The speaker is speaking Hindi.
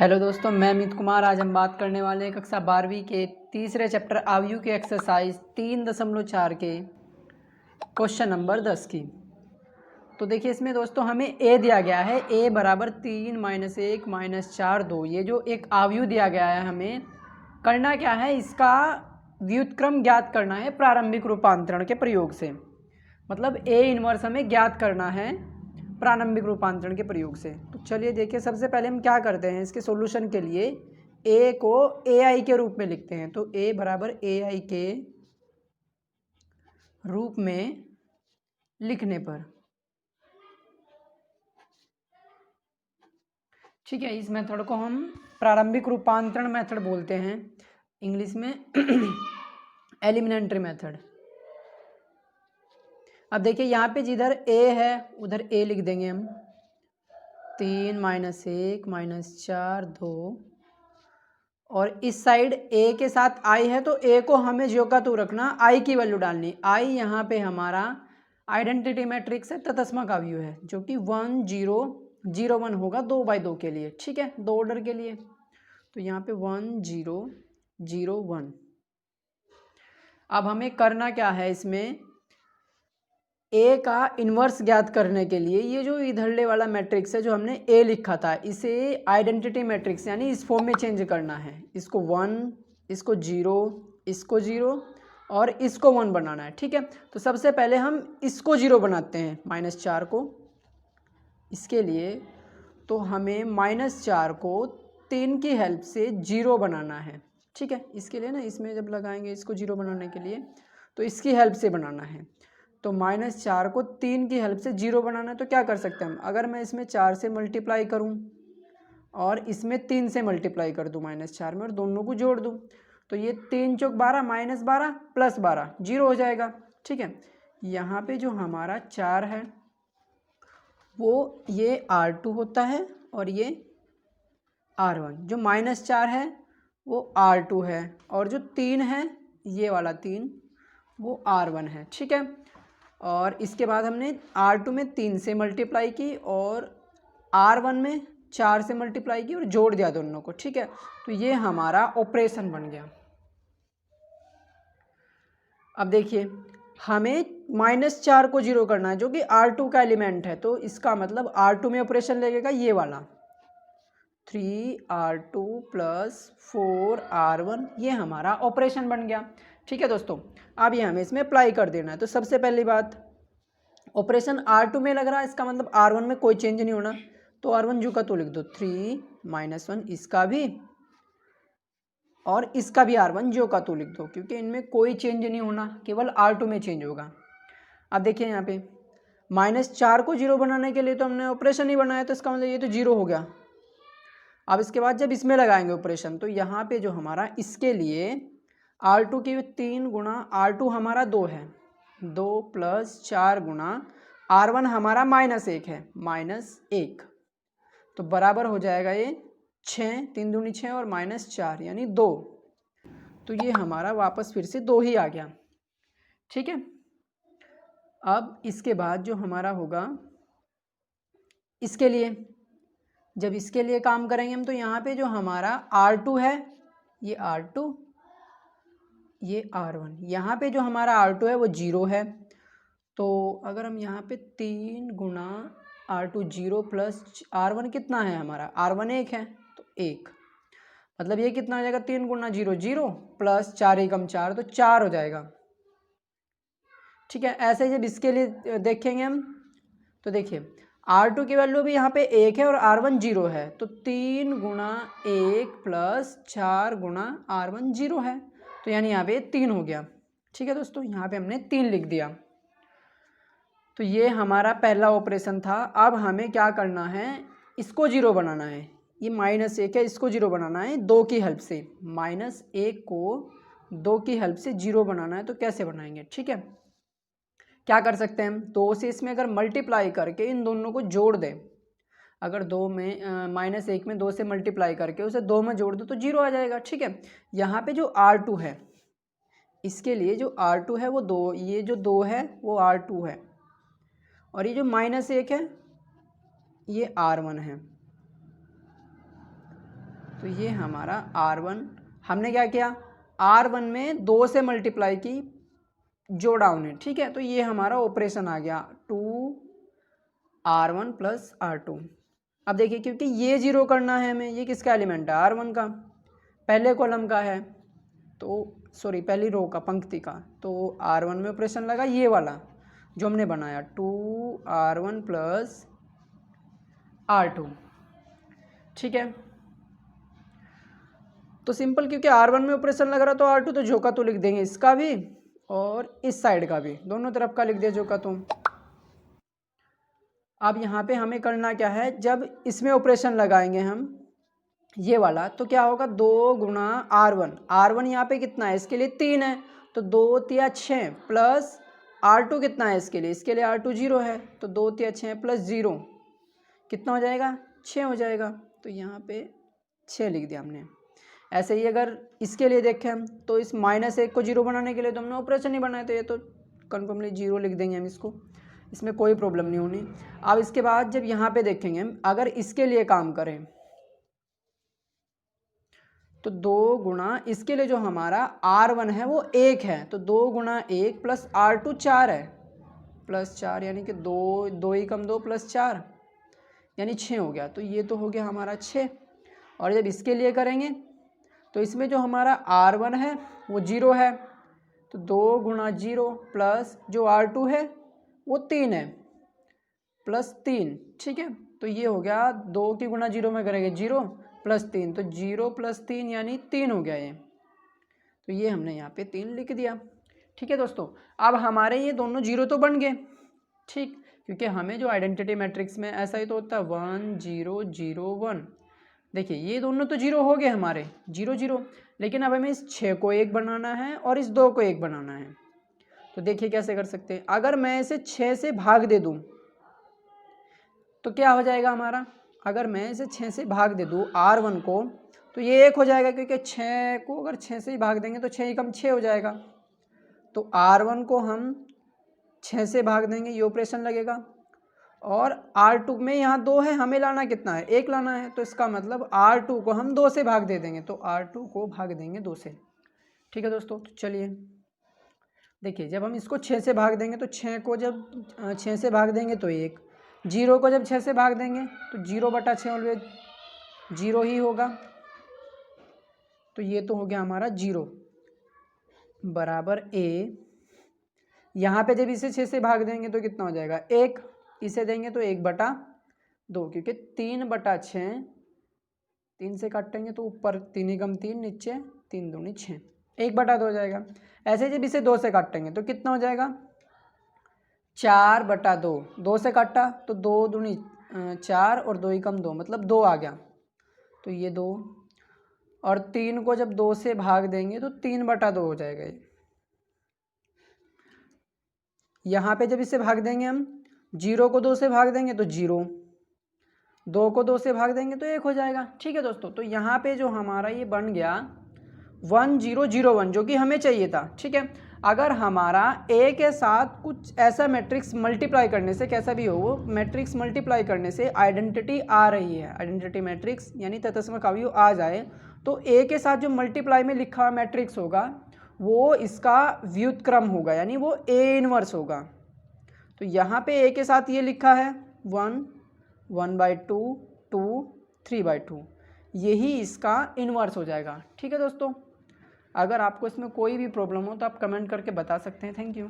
हेलो दोस्तों, मैं अमित कुमार। आज हम बात करने वाले हैं कक्षा 12वीं के तीसरे चैप्टर आयु के एक्सरसाइज 3.4 के क्वेश्चन नंबर 10 की। तो देखिए इसमें दोस्तों हमें ए दिया गया है, ए बराबर 3 - 1 - 4 2। ये जो एक आयु दिया गया है, हमें करना क्या है, इसका व्युत्क्रम ज्ञात करना है प्रारंभिक रूपांतरण के प्रयोग से। मतलब ए इनवर्स हमें ज्ञात करना है प्रारंभिक रूपांतरण के प्रयोग से। तो चलिए देखिए, सबसे पहले हम क्या करते हैं, इसके सॉल्यूशन के लिए ए को ए आई के रूप में लिखते हैं। तो ए बराबर ए आई के रूप में लिखने पर, ठीक है, इस मेथड को हम प्रारंभिक रूपांतरण मेथड बोलते हैं, इंग्लिश में एलिमिनेंट्री मेथड। अब देखिए यहाँ पे जिधर ए है उधर ए लिख देंगे हम, 3 - 1 - 4 2, और इस साइड ए के साथ आई है तो ए को हमें ज्यों का त्यों रखना, आई की वैल्यू डालनी। आई यहाँ पे हमारा आइडेंटिटी मैट्रिक्स है, तत्समक अवयव है, जो कि 1 0 0 1 होगा 2/2 के लिए, ठीक है, दो ऑर्डर के लिए। तो यहाँ पे 1 0 0 1। अब हमें करना क्या है, इसमें ए का इन्वर्स ज्ञात करने के लिए ये जो इधरले वाला मैट्रिक्स है जो हमने ए लिखा था, इसे आइडेंटिटी मैट्रिक्स यानी इस फॉर्म में चेंज करना है। इसको 1, इसको 0, इसको 0 और इसको 1 बनाना है, ठीक है। तो सबसे पहले हम इसको 0 बनाते हैं, -4 को। इसके लिए तो हमें -4 को 3 की हेल्प से 0 बनाना है, ठीक है। इसके लिए ना, इसमें जब लगाएंगे इसको 0 बनाने के लिए, तो इसकी हेल्प से बनाना है। तो -4 को 3 की हेल्प से 0 बनाना है, तो क्या कर सकते हैं हम, अगर मैं इसमें 4 से मल्टीप्लाई करूं और इसमें 3 से मल्टीप्लाई कर दूं -4 में, और दोनों को जोड़ दूं, तो ये 3 चौक 12 -12 + 12 0 हो जाएगा, ठीक है। यहाँ पे जो हमारा 4 है वो ये R2 होता है, और ये R1। जो -4 है वो R2 है, और जो 3 है, ये वाला 3, वो R1 है, ठीक है। और इसके बाद हमने R2 में 3 से मल्टीप्लाई की और R1 में 4 से मल्टीप्लाई की और जोड़ दिया दोनों को, ठीक है। तो ये हमारा ऑपरेशन बन गया। अब देखिए हमें -4 को 0 करना है, जो कि R2 का एलिमेंट है, तो इसका मतलब R2 में ऑपरेशन लगेगा ये वाला 3R2 + 4R1, ये हमारा ऑपरेशन बन गया, ठीक है दोस्तों। अब ये हमें इसमें अप्लाई कर देना है। तो सबसे पहली बात, ऑपरेशन R2 में लग रहा है, इसका मतलब R1 में कोई चेंज नहीं होना, तो R1 जू का तो लिख दो 3 - 1, इसका भी और इसका भी R1 जो का तो लिख दो, क्योंकि इनमें कोई चेंज नहीं होना, केवल R2 में चेंज होगा। अब देखिए यहाँ पे -4 को 0 बनाने के लिए तो हमने ऑपरेशन ही बनाया, तो इसका मतलब ये तो 0 हो गया। अब इसके बाद जब इसमें लगाएंगे ऑपरेशन, तो यहाँ पे जो हमारा इसके लिए R2 की 3 गुणा R2 हमारा 2 है, 2 + 4 गुणा R1 हमारा -1 है, -1, तो बराबर हो जाएगा ये 6, 3 दूनी 6 और -4 यानी 2। तो ये हमारा वापस फिर से 2 ही आ गया, ठीक है। अब इसके बाद जो हमारा होगा, इसके लिए जब इसके लिए काम करेंगे हम, तो यहाँ पे जो हमारा R2 है, ये R2, ये R1, यहाँ पे जो हमारा R2 है वो 0 है। तो अगर हम यहाँ पे 3 गुणा R2 0 + R1 कितना है हमारा, R1 1 है, तो 1, मतलब ये कितना हो जाएगा, 3 गुणा 0 0 + 4 एकम 4, तो 4 हो जाएगा, ठीक है। ऐसे ही जब इसके लिए देखेंगे हम, तो देखिए R2 की वैल्यू भी यहाँ पे 1 है और R1 0 है, तो 3 गुणा 1 + 4 गुणा R1 0 है, तो यानी यहाँ पे 3 हो गया, ठीक है दोस्तों। यहाँ पे हमने 3 लिख दिया। तो ये हमारा पहला ऑपरेशन था। अब हमें क्या करना है, इसको 0 बनाना है, ये -1 है, इसको 0 बनाना है 2 की हेल्प से, -1 को 2 की हेल्प से 0 बनाना है। तो कैसे बनाएंगे, ठीक है, क्या कर सकते हैं हम, 2 से इसमें अगर मल्टीप्लाई करके इन दोनों को जोड़ दें, अगर 2 में -1 में 2 से मल्टीप्लाई करके उसे 2 में जोड़ दो तो 0 आ जाएगा, ठीक है। यहाँ पे जो R2 है, इसके लिए जो R2 है वो 2, ये जो 2 है वो R2 है, और ये जो -1 है ये R1 है। तो ये हमारा R1, हमने क्या किया, R1 में 2 से मल्टीप्लाई की, जोड़ा उन्हें, ठीक है। तो ये हमारा ऑपरेशन आ गया 2R1 प्लस R2। अब देखिए क्योंकि ये जीरो करना है हमें, ये किसका एलिमेंट है, R1 का, पहले कॉलम का है, तो सॉरी पहली रो का, पंक्ति का, तो R1 में ऑपरेशन लगा ये वाला जो हमने बनाया 2R1 प्लस R2, ठीक है। तो सिंपल, क्योंकि R1 में ऑपरेशन लग रहा तो R2 तो झोंका तो लिख देंगे इसका भी और इस साइड का भी, दोनों तरफ का लिख दिया झोंका तो। अब यहाँ पे हमें करना क्या है, जब इसमें ऑपरेशन लगाएंगे हम ये वाला, तो क्या होगा 2 गुणा R1, R1 यहाँ पे कितना है, इसके लिए 3 है, तो 2 तिया 6 प्लस R2 कितना है इसके लिए R2 0 है, तो 2 तिया 6 प्लस 0 कितना हो जाएगा, 6 हो जाएगा। तो यहाँ पे 6 लिख दिया हमने। ऐसे ही अगर इसके लिए देखें हम, तो इस -1 को 0 बनाने के लिए तो हमने ऑपरेशन ही बनाया, तो ये तो कन्फर्मली 0 लिख देंगे हम इसको, इसमें कोई प्रॉब्लम नहीं होनी। अब इसके बाद जब यहाँ पे देखेंगे हम, अगर इसके लिए काम करें तो 2 गुणा इसके लिए जो हमारा R1 है वो 1 है, तो 2 गुणा 1 प्लस R2 4 है, प्लस 4 यानी कि 2 ही कम 2 प्लस 4 यानी 6 हो गया। तो ये तो हो गया हमारा 6। और जब इसके लिए करेंगे तो इसमें जो हमारा R1 है वो 0 है, तो 2 गुणा 0 प्लस जो R2 है वो 3 है, प्लस 3, ठीक है। तो ये हो गया 2 की गुणा 0 में करेंगे 0 प्लस 3, तो 0 प्लस 3 यानी 3 हो गया ये। तो ये हमने यहाँ पे 3 लिख दिया, ठीक है दोस्तों। अब हमारे ये दोनों 0 तो बन गए, ठीक, क्योंकि हमें जो आइडेंटिटी मैट्रिक्स में ऐसा ही तो होता है 1 0 0 1। देखिए ये दोनों तो 0 हो गए हमारे, 0 0, लेकिन अब हमें इस 6 को 1 बनाना है और इस 2 को 1 बनाना है। तो देखिए कैसे कर सकते हैं, अगर मैं इसे 6 से भाग दे दूँ तो क्या हो जाएगा हमारा, अगर मैं इसे 6 से भाग दे दूँ R1 को, तो ये 1 हो जाएगा, क्योंकि 6 को अगर 6 से ही भाग देंगे तो 6 ही कम 6 हो जाएगा। तो R1 को हम 6 से भाग देंगे, ये ऑपरेशन लगेगा, और R2 में यहाँ 2 है, हमें लाना कितना है, 1 लाना है, तो इसका मतलब R2 को हम 2 से भाग दे देंगे, तो R2 को भाग देंगे 2 से, ठीक है दोस्तों। तो चलिए देखिए, जब हम इसको 6 से भाग देंगे तो 6 को जब 6 से भाग देंगे तो 1, 0 को जब 6 से भाग देंगे तो 0/6 ऑलवेज 0 ही होगा। तो ये तो हो गया हमारा 0 बराबर A। यहाँ पे जब इसे 6 से भाग देंगे तो कितना हो जाएगा 1, इसे देंगे तो 1/2, क्योंकि 3/6, 3 से काटेंगे तो ऊपर 3 ही कम 3, नीचे 3 दूनी 6, 1/2 हो जाएगा। ऐसे जब इसे 2 से काटेंगे तो कितना हो जाएगा 4/2, 2 से काटा तो 2 दूनी 4 और 2 ही कम 2, मतलब 2 आ गया, तो ये 2, और 3 को जब 2 से भाग देंगे तो 3/2 हो जाएगा ये। यहाँ पे जब इसे भाग देंगे हम, 0 को 2 से भाग देंगे तो 0, 2 को 2 से भाग देंगे तो 1 हो जाएगा, ठीक है दोस्तों। तो यहाँ पे जो हमारा ये बन गया 1 0 0 1, जो कि हमें चाहिए था, ठीक है। अगर हमारा A के साथ कुछ ऐसा मैट्रिक्स मल्टीप्लाई करने से, कैसा भी हो वो मैट्रिक्स मल्टीप्लाई करने से आइडेंटिटी आ रही है, आइडेंटिटी मैट्रिक्स यानी तत्सम अवयव आ जाए, तो A के साथ जो मल्टीप्लाई में लिखा हुआ मैट्रिक्स होगा वो इसका व्युत्क्रम होगा, यानी वो A इनवर्स होगा। तो यहाँ पे A के साथ ये लिखा है 1 1/2 2 3/2, यही इसका इन्वर्स हो जाएगा, ठीक है दोस्तों। अगर आपको इसमें कोई भी प्रॉब्लम हो तो आप कमेंट करके बता सकते हैं। Thank you.